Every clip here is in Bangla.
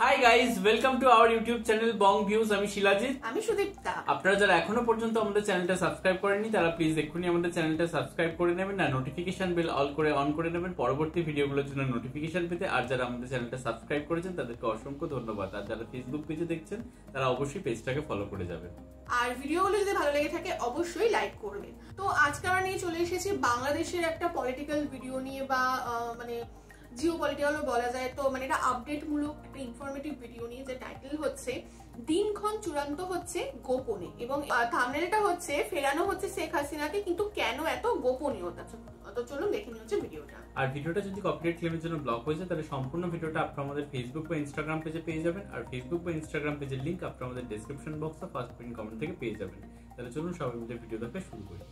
Hi guys, welcome to our YouTube channel Bong views. আমি শিলাজিৎ, আমি সুদীপ্তা। আপনারা যারা এখনো পর্যন্ত আমাদের চ্যানেলটা সাবস্ক্রাইব করেননি তারা প্লিজ এক্ষুনি আমাদের চ্যানেলটা সাবস্ক্রাইব করে নেবেন, না নোটিফিকেশন বেল অন করে নেবেন পরবর্তী ভিডিওগুলোর জন্য নোটিফিকেশন পেতে। আর যারা আমাদের চ্যানেলটা সাবস্ক্রাইব করেছেন তাদেরকে অসংখ্য ধন্যবাদ। আর যারা ফেসবুক পেজে দেখছেন তারা অবশ্যই পেজটাকে ফলো করে যাবেন। আর ভিডিওগুলো যদি ভালো লেগে থাকে অবশ্যই লাইক করবেন। তো আজকে আমরা নিয়ে চলে এসেছি বাংলাদেশের একটা পলিটিক্যাল ভিডিও নিয়ে, বা মানে জিও পলিটিক্যালও বলা যায়। তো মানে এটা আপডেট মূলক একটা ইনফরমেটিভ ভিডিও নিয়ে, যে টাইটেল হচ্ছে দিনক্ষণ চূড়ান্ত হচ্ছে গোপনে, এবং থাম্বনেলটা হচ্ছে ফেরানো হচ্ছে শেখ হাসিনাকে, কিন্তু কেন এত গোপনীয়তা। তো চলুন দেখে নিয়ে হচ্ছে ভিডিওটা। আর ভিডিওটা যদি কপিরাইট ক্লেমের জন্য ব্লক হয়ে যায় তাহলে সম্পূর্ণ ভিডিওটা আপনারা আমাদের ফেসবুক বা ইনস্টাগ্রাম পেজে পেয়ে যাবেন। আর ফেসবুক বা ইনস্টাগ্রাম পেজের লিংক আপনারা আমাদের ডেসক্রিপশন বক্সে ফার্স্ট পিন কমেন্ট থেকে পেয়ে যাবেন। তাহলে চলুন সবাই মিলে ভিডিও দেখা শুরু করি।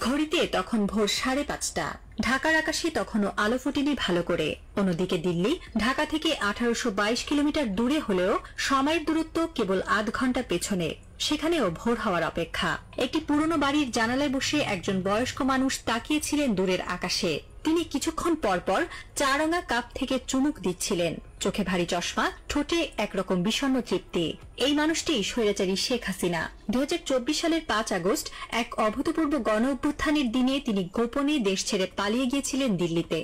ঘড়িতে তখন ভোর 5:30। ঢাকার আকাশে তখনও আলো ফোটেনি ভালো করে। অন্যদিকে দিল্লি ঢাকা থেকে 1822 কিলোমিটার দূরে হলেও সময়ের দূরত্ব কেবল আধ ঘন্টা পেছনে। সেখানেও ভোর হওয়ার অপেক্ষা। একটি পুরনো বাড়ির জানালায় বসে একজন বয়স্ক মানুষ তাকিয়েছিলেন দূরের আকাশে। তিনি কিছুক্ষণ পরপর চা রঙা কাপ থেকে চুমুক দিচ্ছিলেন। চোখে ভারী চশমা, ঠোঁটে একরকম বিষণ্ণ তৃপ্তি। এই মানুষটি স্বৈরাচারী শেখ হাসিনা। 2024 সালের 5 আগস্ট এক অভূতপূর্ব গণ অভ্যুত্থানের দিনে তিনি গোপনে দেশ ছেড়ে পালিয়ে গিয়েছিলেন দিল্লিতে।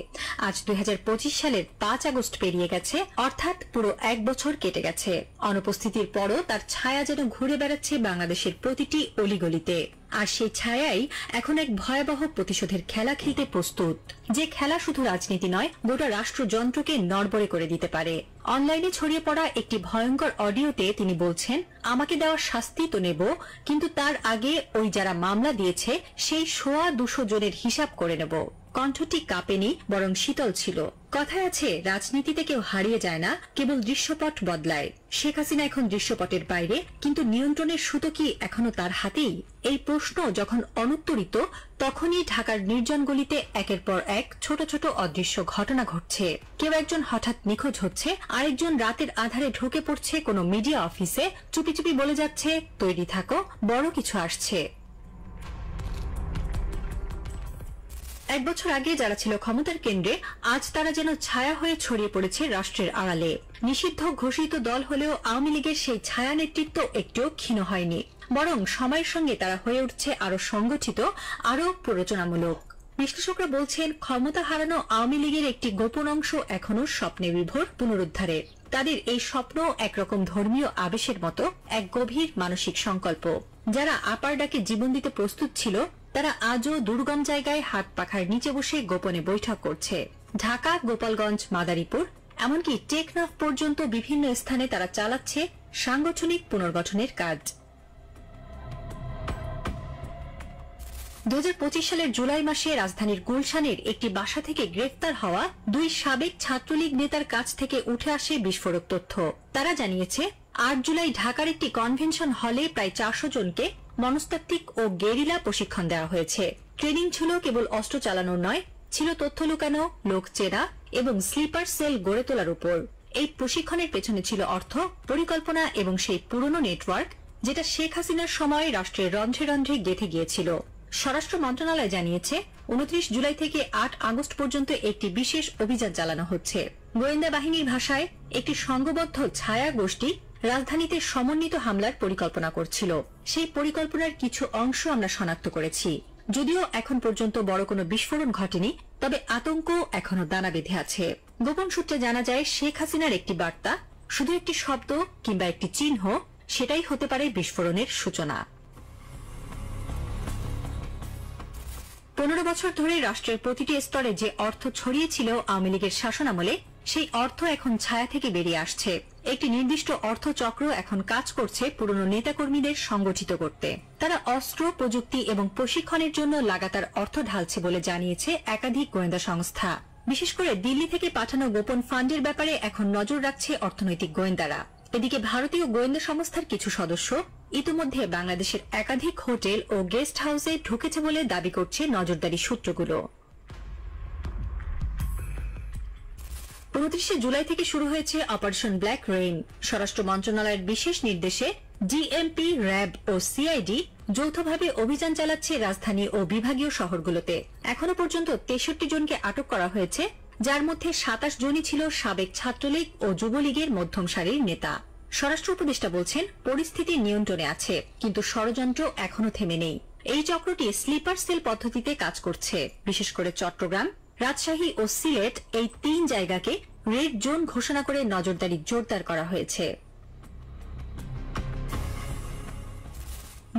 আজ 2025 সালের 5 আগস্ট পেরিয়ে গেছে, অর্থাৎ পুরো 1 বছর কেটে গেছে। অনুপস্থিতির পরও তার ছায়া যেন ঘুরে বেড়াচ্ছে বাংলাদেশের প্রতিটি অলিগলিতে। আর সেই ছায়াই এখন এক ভয়াবহ প্রতিশোধের খেলা খেলতে প্রস্তুত, যে খেলা শুধু রাজনীতি নয়, গোটা রাষ্ট্রযন্ত্রকে নড়বড়ে করে দিতে পারে। অনলাইনে ছড়িয়ে পড়া একটি ভয়ঙ্কর অডিওতে তিনি বলছেন, আমাকে দেওয়া শাস্তি তো নেব, কিন্তু তার আগে ওই যারা মামলা দিয়েছে সেই 200 জনের হিসাব করে নেব। কণ্ঠটি কাঁপেনি, বরং শীতল ছিল। কথায় আছে, রাজনীতিতে কেউ হারিয়ে যায় না, কেবল দৃশ্যপট বদলায়। শেখ হাসিনা এখন দৃশ্যপটের বাইরে, কিন্তু নিয়ন্ত্রণের সুতো কি এখনো তার হাতেই? এই প্রশ্ন যখন অনুত্তরিত, তখনই ঢাকার নির্জন গলিতে একের পর এক ছোট ছোট অদৃশ্য ঘটনা ঘটছে। কেউ একজন হঠাৎ নিখোঁজ হচ্ছে, আরেকজন রাতের আধারে ঢুকে পড়ছে কোনো মিডিয়া অফিসে, চুপি চুপি বলে যাচ্ছে, তৈরি থাকো, বড় কিছু আসছে। 1 বছর আগে যারা ছিল ক্ষমতার কেন্দ্রে, আজ তারা যেন ছায়া হয়ে ছড়িয়ে পড়েছে রাষ্ট্রের আড়ালে। নিষিদ্ধ ঘোষিত দল হলেও আওয়ামী লীগের সেই ছায়া নেতৃত্ব একটুও ক্ষীণ হয়নি, বরং সময়ের সঙ্গে তারা হয়ে উঠছে আরো সংগঠিত, আরো প্ররোচনামূলক। বিশ্লেষকরা বলছেন, ক্ষমতা হারানো আওয়ামী লীগের একটি গোপন অংশ এখনো স্বপ্নে বিভোর পুনরুদ্ধারে। তাদের এই স্বপ্ন একরকম ধর্মীয় আবেশের মতো, এক গভীর মানসিক সংকল্প। যারা আপার ডাকে জীবন দিতে প্রস্তুত ছিল, তারা আজও দুর্গম জায়গায় হাত পাখার নিচে বসে গোপনে বৈঠক করছে। ঢাকা, গোপালগঞ্জ, মাদারীপুর, এমনকি টেকনাফ পর্যন্ত বিভিন্ন স্থানে তারা চালাচ্ছে সাংগঠনিক পুনর্গঠনের কাজ। 2025 সালের জুলাই মাসে রাজধানীর গুলশানের একটি বাসা থেকে গ্রেফতার হওয়া 2 সাবেক ছাত্রলীগ নেতার কাছ থেকে উঠে আসে বিস্ফোরক তথ্য। তারা জানিয়েছে, 8 জুলাই ঢাকার একটি কনভেনশন হলে প্রায় 400 জনকে মনস্তাত্ত্বিক ও গেরিলা প্রশিক্ষণ দেওয়া হয়েছে। ট্রেনিং ছিল কেবল অস্ত্র চালানোর নয়, ছিল তথ্য লুকানো, লোক চেনা এবং স্লিপার সেল গড়ে তোলার উপর। এই প্রশিক্ষণের পেছনে ছিল অর্থ, পরিকল্পনা এবং সেই পুরনো নেটওয়ার্ক, যেটা শেখ হাসিনার সময় রাষ্ট্রের রন্ধ্রে রন্ধ্রে গেঁথে গিয়েছিল। স্বরাষ্ট্র মন্ত্রণালয় জানিয়েছে, 29 জুলাই থেকে 8 আগস্ট পর্যন্ত একটি বিশেষ অভিযান চালানো হচ্ছে। গোয়েন্দা বাহিনীর ভাষায়, একটি সংঘবদ্ধ ছায়া গোষ্ঠী রাজধানীতে সমন্বিত হামলার পরিকল্পনা করছিল। সেই পরিকল্পনার কিছু অংশ আমরা শনাক্ত করেছি। যদিও এখন পর্যন্ত বড় কোনো বিস্ফোরণ ঘটেনি, তবে আতঙ্ক এখনো দানা বেঁধে আছে। গোপন সূত্রে জানা যায়, শেখ হাসিনার একটি বার্তা, শুধু একটি শব্দ কিংবা একটি চিহ্ন, সেটাই হতে পারে বিস্ফোরণের সূচনা। 15 বছর ধরে রাষ্ট্রের প্রতিটি স্তরে যে অর্থ ছড়িয়েছিল আওয়ামী লীগের শাসনামলে, সেই অর্থ এখন ছায়া থেকে বেরিয়ে আসছে। একটি নির্দিষ্ট অর্থ চক্র এখন কাজ করছে পুরনো নেতাকর্মীদের সংগঠিত করতে। তারা অস্ত্র, প্রযুক্তি এবং প্রশিক্ষণের জন্য লাগাতার অর্থ ঢালছে বলে জানিয়েছে একাধিক গোয়েন্দা সংস্থা। বিশেষ করে দিল্লি থেকে পাঠানো গোপন ফান্ডের ব্যাপারে এখন নজর রাখছে অর্থনৈতিক গোয়েন্দারা। এদিকে ভারতীয় গোয়েন্দা সংস্থার কিছু সদস্য ইতিমধ্যে বাংলাদেশের একাধিক হোটেল ও গেস্ট হাউসে ঢুকেছে বলে দাবি করছে নজরদারি সূত্রগুলো। 29 জুলাই থেকে শুরু হয়েছে অপারেশন ব্ল্যাক রেইন। স্বরাষ্ট্র মন্ত্রণালয়ের বিশেষ নির্দেশে ডিএমপি, র্যাব ও সিআইডি যৌথভাবে অভিযান চালাচ্ছে রাজধানী ও বিভাগীয় শহরগুলোতে। এখনো পর্যন্ত 63 জনকে আটক করা হয়েছে, যার মধ্যে 27 জনই ছিল সাবেক ছাত্রলীগ ও যুবলীগের মধ্যম সারির নেতা। স্বরাষ্ট্র উপদেষ্টা বলছেন, পরিস্থিতি নিয়ন্ত্রণে আছে, কিন্তু ষড়যন্ত্র এখনো থেমে নেই। এই চক্রটি স্লিপার সেল পদ্ধতিতে কাজ করছে। বিশেষ করে চট্টগ্রাম, রাজশাহী ও সিলেট এই 3 জায়গাকে রেড জোন ঘোষণা করে নজরদারি জোরদার করা হয়েছে।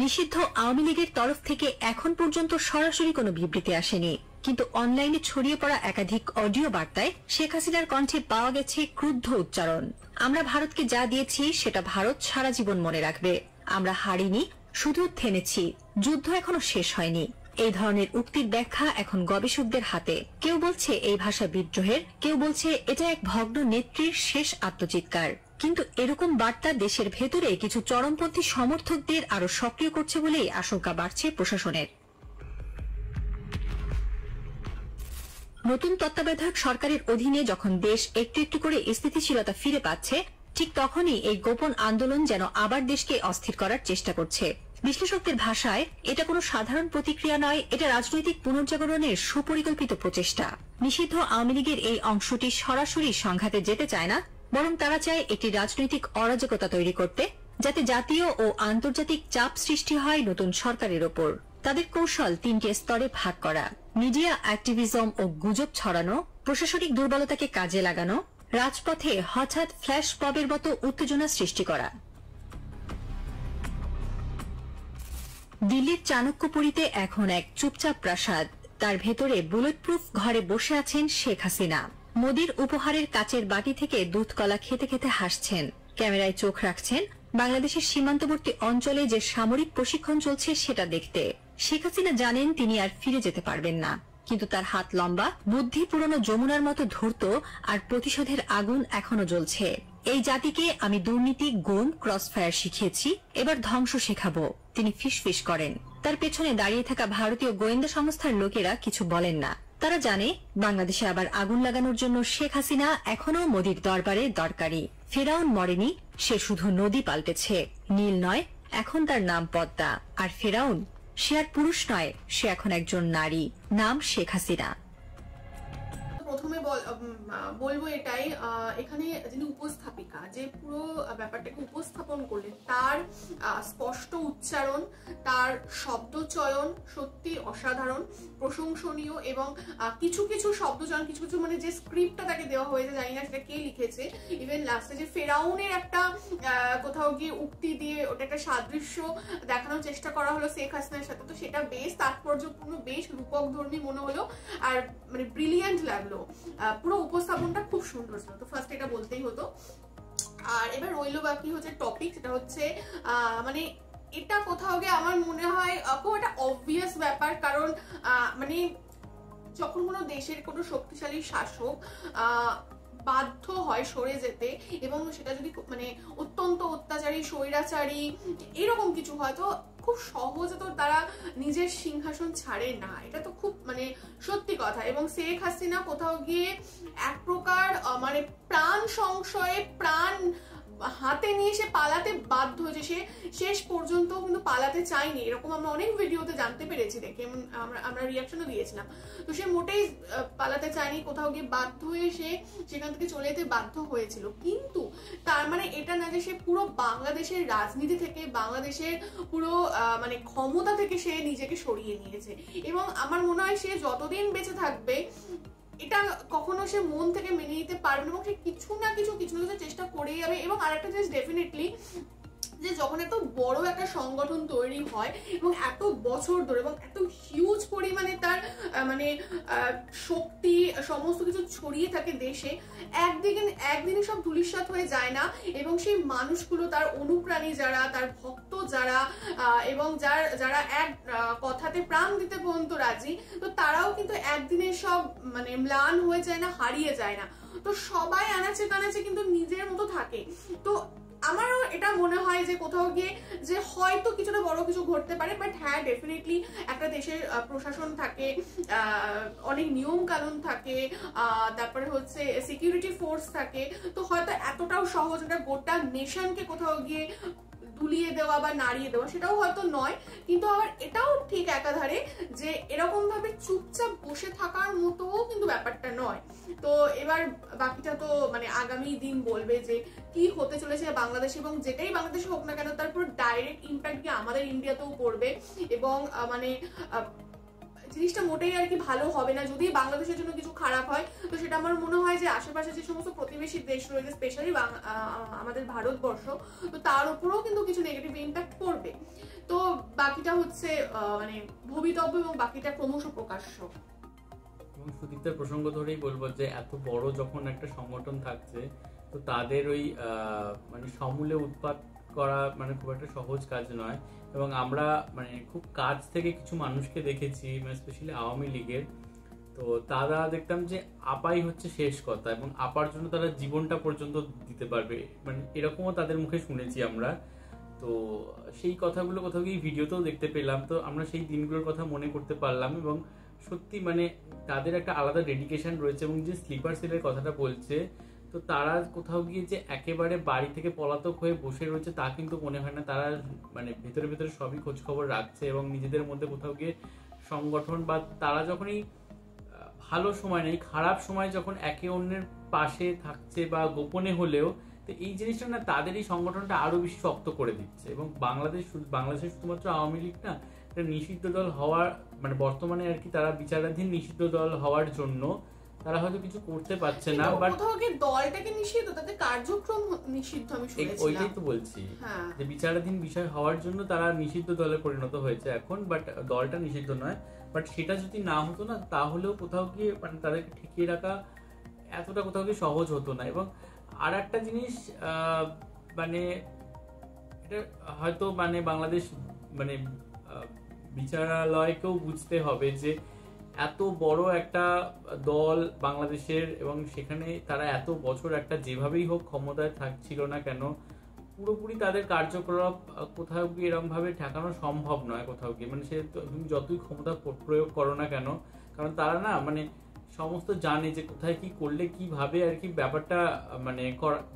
নিষিদ্ধ আওয়ামী লীগের তরফ থেকে এখন পর্যন্ত সরাসরি কোনো বিবৃতি আসেনি, কিন্তু অনলাইনে ছড়িয়ে পড়া একাধিক অডিও বার্তায় শেখ হাসিনার কণ্ঠে পাওয়া গেছে ক্রুদ্ধ উচ্চারণ। আমরা ভারতকে যা দিয়েছি সেটা ভারত সারা জীবন মনে রাখবে। আমরা হারিনি, শুধু থেমেছি। যুদ্ধ এখনো শেষ হয়নি। এই ধরনের উক্তির ব্যাখ্যা এখন গবেষকদের হাতে। কেউ বলছে এই ভাষা বিদ্রোহের, কেউ বলছে এটা এক ভগ্ন নেত্রীর শেষ আত্মচিৎকার। কিন্তু এরকম বার্তা দেশের ভেতরে কিছু চরমপন্থী সমর্থকদের আরো সক্রিয় করছে বলেই আশঙ্কা বাড়ছে প্রশাসনের। নতুন তত্ত্বাবধায়ক সরকারের অধীনে যখন দেশ একটু একটু করে স্থিতিশীলতা ফিরে পাচ্ছে, ঠিক তখনই এই গোপন আন্দোলন যেন আবার দেশকে অস্থির করার চেষ্টা করছে। বিশ্লেষকদের ভাষায় এটা কোনো সাধারণ প্রতিক্রিয়া নয়, এটা রাজনৈতিক পুনর্জাগরণের সুপরিকল্পিত প্রচেষ্টা। নিষিদ্ধ আওয়ামী লীগের এই অংশটি সরাসরি সংঘাতে যেতে চায় না, বরং তারা চায় একটি রাজনৈতিক অরাজকতা তৈরি করতে, যাতে জাতীয় ও আন্তর্জাতিক চাপ সৃষ্টি হয় নতুন সরকারের ওপর। তাদের কৌশল 3টে স্তরে ভাগ করা: মিডিয়া অ্যাক্টিভিজম ও গুজব ছড়ানো, প্রশাসনিক দুর্বলতাকে কাজে লাগানো, রাজপথে হঠাৎ ফ্ল্যাশ মবের মতো উত্তেজনা সৃষ্টি করা। দিল্লির চাণক্যপুরীতে এখন এক চুপচাপ প্রাসাদ, তার ভেতরে বুলেট প্রুফ ঘরে বসে আছেন শেখ হাসিনা। মোদির উপহারের কাচের বাটি থেকে দুধ কলা খেতে খেতে হাসছেন, ক্যামেরায় চোখ রাখছেন বাংলাদেশের সীমান্তবর্তী অঞ্চলে যে সামরিক প্রশিক্ষণ চলছে সেটা দেখতে। শেখ হাসিনা জানেন তিনি আর ফিরে যেতে পারবেন না, কিন্তু তার হাত লম্বা, বুদ্ধি পুরনো যমুনার মতো ধূর্ত, আর প্রতিশোধের আগুন এখনো জ্বলছে। এই জাতিকে আমি দুর্নীতি, গুম, ক্রসফায়ার শিখিয়েছি, এবার ধ্বংস শেখাবো, তিনি ফিসফিস করেন। তার পেছনে দাঁড়িয়ে থাকা ভারতীয় গোয়েন্দা সংস্থার লোকেরা কিছু বলেন না। তারা জানে বাংলাদেশে আবার আগুন লাগানোর জন্য শেখ হাসিনা এখনো মোদির দরবারে দরকারি। ফেরাউন মরেনি, সে শুধু নদী পাল্টেছে। নীল নয়, এখন তার নাম পদ্মা। আর ফেরাউন, সে আর পুরুষ নয়, সে এখন একজন নারী, নাম শেখ হাসিনা। প্রথমে বলবো এটাই, এখানে যিনি উপস্থাপিকা, যে পুরো ব্যাপারটাকে উপস্থাপন করলেন, তার স্পষ্ট উচ্চারণ, তার শব্দ চয়ন সত্যি অসাধারণ, প্রশংসনীয়। এবং কিছু কিছু শব্দচয়ন, কিছু কিছু মানে যে স্ক্রিপ্টটা তাকে দেওয়া হয়েছে, জানি না সেটা কে লিখেছে। ইভেন লাস্টে যে ফেরাউনের একটা কোথাও গিয়ে উক্তি দিয়ে ওটা একটা সাদৃশ্য দেখানোর চেষ্টা করা হলো শেখ হাসিনার সাথে, তো সেটা বেশ তাৎপর্যপূর্ণ, বেশ রূপকধর্মী মনে হলো, আর মানে ব্রিলিয়ান্ট লাগলো। পুরো উপস্থাপনটা খুব সুন্দর ছিল, তো ফার্স্ট এটা বলতেই হতো। আর এবার রইলো বাকি হচ্ছে টপিক, সেটা হচ্ছে মানে এটা কোথাও গিয়ে আমার মনে হয় খুব একটা অবভিয়াস ব্যাপার, কারণ মানে যখন কোনো দেশের কোনো শক্তিশালী শাসক বাধ্য হয় সরে যেতে, এবং সেটা যদি মানে অত্যন্ত অত্যাচারী, স্বৈরাচারী এরকম কিছু হয়, তো খুব সহজে তো তারা নিজের সিংহাসন ছাড়ে না, এটা তো খুব মানে সত্যি কথা। এবং শেখ হাসিনা কোথাও গিয়ে এক প্রকার মানে প্রাণ সংশয়ে, প্রাণ হাতে নিয়ে সে পালাতে বাধ্য হয়েছে। সে শেষ পর্যন্ত কিন্তু পালাতে চায়নি, এরকম আমরা অনেক ভিডিওতে জানতে পেরেছি, দেখে আমরা রিয়াকশনও দিয়েছিলাম। তো সে মোটেই পালাতে চায়নি, কোথাও গিয়ে বাধ্য হয়ে সে সেখান থেকে চলে যেতে বাধ্য হয়েছিল। কিন্তু তার মানে এটা না যে সে পুরো বাংলাদেশের রাজনীতি থেকে, বাংলাদেশের পুরো মানে ক্ষমতা থেকে সে নিজেকে সরিয়ে নিয়েছে। এবং আমার মনে হয় সে যতদিন বেঁচে থাকবে এটা কখনো সে মন থেকে মেনে নিতে পারবে না, এবং সে কিছু না কিছু চেষ্টা করেই যাবে। এবং আরেকটা জিনিস ডেফিনেটলি, যে যখন এত বড় একটা সংগঠন তৈরি হয় এবং এত বছর ধরে এবং এত হিউজ পরিমাণে তার মানে শক্তি সমস্ত কিছু ছড়িয়ে থাকে দেশে, একদিনে সব ধূলিসাৎ হয়ে যায় না। এবং সেই মানুষগুলো, তার অনুপ্রাণী যারা, তার ভক্ত যারা, এবং যারা এক কথাতে প্রাণ দিতে পর্যন্ত রাজি, তো তারাও কিন্তু একদিনে সব মানে ম্লান হয়ে যায় না, হারিয়ে যায় না। তো সবাই আনাচে কানাচে কিন্তু নিজের মতো থাকে। তো আমারও এটা মনে হয় যে কোথাও গিয়ে যে হয়তো কিছুটা বড় কিছু ঘটতে পারে, বাট হ্যাঁ ডেফিনেটলি একটা দেশের প্রশাসন থাকে, অনেক নিয়ম কানুন থাকে, তারপরে হচ্ছে সিকিউরিটি ফোর্স থাকে। তো হয়তো এতটাও সহজ একটা গোটা নেশনকে কোথাও গিয়ে তুলিয়ে দেওয়া বা নাড়িয়ে দেওয়া, সেটাও হয়তো নয়, কিন্তু আবার এটাও ঠিক একাধারে যে এরকম ভাবে চুপচাপ বসে থাকার মতোও কিন্তু ব্যাপারটা নয়। তো এবার বাকিটা তো মানে আগামী দিন বলবে যে কি হতে চলেছে বাংলাদেশে, এবং যেটাই বাংলাদেশে হোক না কেন তার পুরো ডাইরেক্ট ইম্প্যাক্ট কি আমাদের ইন্ডিয়াতেও পড়বে, এবং মানে জিনিসটা মোটেই আর কি ভালো হবে না। যদি বাংলাদেশের জন্য কিছু খারাপ হয় তো সেটা আমার মনে হয় যে আশেপাশে যে সমস্ত প্রতিবেশী দেশ রয়েছে, স্পেশালি আমাদের ভারতবর্ষ, তো তার উপরেও কিন্তু কিছু নেগেটিভ ইম্প্যাক্ট পড়বে। তো বাকিটা হচ্ছে মানে ভবিতব্য, এবং বাকিটা ক্রমশ প্রকাশ্য। এবং সুদীপ্তার প্রসঙ্গ ধরেই বলবো যে এত বড় যখন একটা সংগঠন থাকছে, তো তাদের ওই মানে সমূলে উৎপাত করা মানে খুব একটা সহজ কাজ নয়। এবং আমরা মানে খুব কাছ থেকে কিছু মানুষকে দেখেছি, মানে স্পেশালি আওয়ামী লীগের, তো তারা দেখতাম যে আপাই হচ্ছে শেষ কথা, এবং আপার জন্য তারা জীবনটা পর্যন্ত দিতে পারবে, মানে এরকমও তাদের মুখে শুনেছি আমরা। তো সেই কথাগুলো কোথাও গিয়ে ভিডিওতেও দেখতে পেলাম, তো আমরা সেই দিনগুলোর কথা মনে করতে পারলাম। এবং সত্যি মানে তাদের একটা আলাদা ডেডিকেশন রয়েছে। এবং যে স্লিপার সেলের কথাটা বলছে, তো তারা কোথাও গিয়ে যে একেবারে বাড়ি থেকে পলাতক হয়ে বসে রয়েছে তা কিন্তু মনে হয় না। তারা মানে ভেতরে ভেতরে সবই খোঁজ খবর রাখছে, এবং নিজেদের মধ্যে কোথাও গিয়ে সংগঠন বা তারা যখনই ভালো সময় নেই, খারাপ সময় যখন একে অন্যের পাশে থাকছে বা গোপনে হলেও, তো এই জিনিসটা না তাদের এই সংগঠনটা আরো বেশি শক্ত করে দিচ্ছে। এবং বাংলাদেশে শুধুমাত্র আওয়ামী লীগ না, এটা নিষিদ্ধ দল হওয়ার মানে বর্তমানে আর কি তারা বিচারাধীন নিষিদ্ধ দল হওয়ার জন্য তারা হয়তো কিছু করতে পারছে না, বাট দলটাকে নিষিদ্ধ, তাদের কার্যক্রম নিষিদ্ধ আমি শুনেছিলাম। ওইটাই তো বলছি যে বিচারাধীন বিষয় হওয়ার জন্য তারা নিষিদ্ধ দলে পরিণত হয়েছে এখন, বাট দলটা নিষিদ্ধ নয়। বাট সেটা যদি না হতো না, তাহলেও কোথাও গিয়ে মানে তাদেরকে ঠেকিয়ে রাখা এতটা কোথাও গিয়ে সহজ হতো না। এবং আর একটা জিনিস মানে এটা হয়তো মানে বাংলাদেশ মানে বিচারালয়কেও বুঝতে হবে যে এত বড় একটা দল বাংলাদেশের, এবং সেখানে তারা এত বছর একটা যেভাবেই হোক ক্ষমতায় থাকছিল না কেন, পুরোপুরি তাদের কার্যকলাপ কোথাও গিয়ে এরকম ভাবে ঠেকানো সম্ভব নয় কোথাও গিয়ে। মানে সে তুমি যতই ক্ষমতা প্রয়োগ করো না কেন, কারণ তারা না মানে সমস্ত জানে যে কোথায় কি করলে কিভাবে আর কি ব্যাপারটা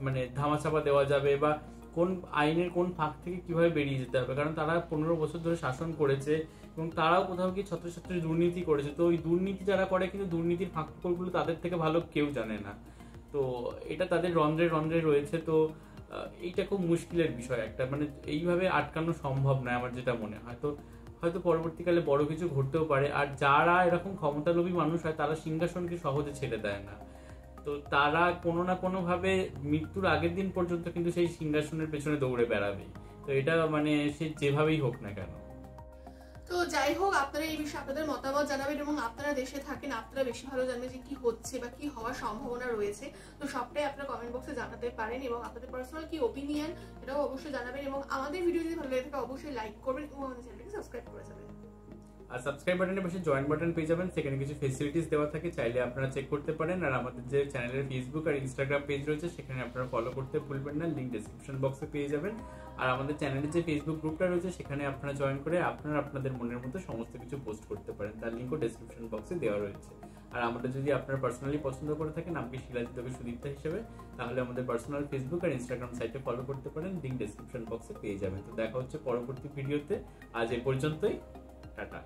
মানে ধামাচাপা দেওয়া যাবে, বা কোন আইনের কোন ফাঁক থেকে কিভাবে বেরিয়ে যেতে হবে। কারণ তারা 15 বছর ধরে শাসন করেছে, এবং তারাও কোথাও গিয়ে ছত্রছত্রে দুর্নীতি করেছে। তো ওই দুর্নীতি যারা করে, কিন্তু দুর্নীতির ফাঁকফোকরগুলো তাদের থেকে ভালো কেউ জানে না। তো এটা তাদের রন্ধ্রে রন্ধ্রে রয়েছে। তো এইটা খুব মুশকিলের বিষয় একটা, মানে এইভাবে আটকানো সম্ভব নয় আমার যেটা মনে হয়। তো হয়তো পরবর্তীকালে বড় কিছু ঘটতেও পারে। আর যারা এরকম ক্ষমতালোভী মানুষ হয়, তারা সিংহাসনকে সহজে ছেড়ে দেয় না। তো তারা কোনো না কোনো ভাবে মৃত্যুর আগের দিন পর্যন্ত কিন্তু সেই সিংহাসনের পেছনে দৌড়ে বেড়াবে। তো এটা মানে সে যেভাবেই হোক না কেন। তো যাই হোক, আপনারা এই বিষয়ে আপনাদের মতামত জানাবেন, এবং আপনারা দেশে থাকেন, আপনারা বেশি ভালো জানবেন যে কি হচ্ছে বা কি হওয়ার সম্ভাবনা রয়েছে। তো সবটাই আপনারা কমেন্ট বক্সে জানাতে পারেন, এবং আপনাদের পার্সোনাল কি ওপিনিয়ন এটাও অবশ্যই জানাবেন। এবং আমাদের ভিডিও যদি ভালো লাগে থাকে অবশ্যই লাইক করবেন, এবং আমাদের চ্যানেলটাকে সাবস্ক্রাইব করে যাবেন। আর সাবস্ক্রাইব বাটনের পাশে জয়েন বাটন পেয়ে যাবেন, সেখানে কিছু ফেসিলিটিস দেওয়া থাকে, চাইলে আপনারা চেক করতে পারেন। আর আমাদের যে চ্যানেলের ফেসবুক আর ইনস্টাগ্রাম পেজ রয়েছে, সেখানে আপনারা ফলো করতে ভুলবেন না, লিংক ডেসক্রিপশন বক্সে পেয়ে যাবেন। আর আমাদের চ্যানেলের যে ফেসবুক গ্রুপটা রয়েছে, সেখানে আপনারা জয়েন করে আপনারা আপনাদের মনের মতো সমস্ত কিছু পোস্ট করতে পারেন, তার লিংকও ডেসক্রিপশন বক্সে দেওয়া রয়েছে। আর আমাদের যদি আপনারা পার্সোনালি পছন্দ করে থাকেন আমাকে শিলাজিৎ সুদীপ্তা হিসেবে, তাহলে আমাদের পার্সোনাল ফেসবুক আর ইনস্টাগ্রাম সাইটে ফলো করতে পারেন, লিংক ডেসক্রিপশন বক্সে পেয়ে যাবেন। তো দেখা হচ্ছে পরবর্তী ভিডিওতে। আজ এ পর্যন্তই, টাটা।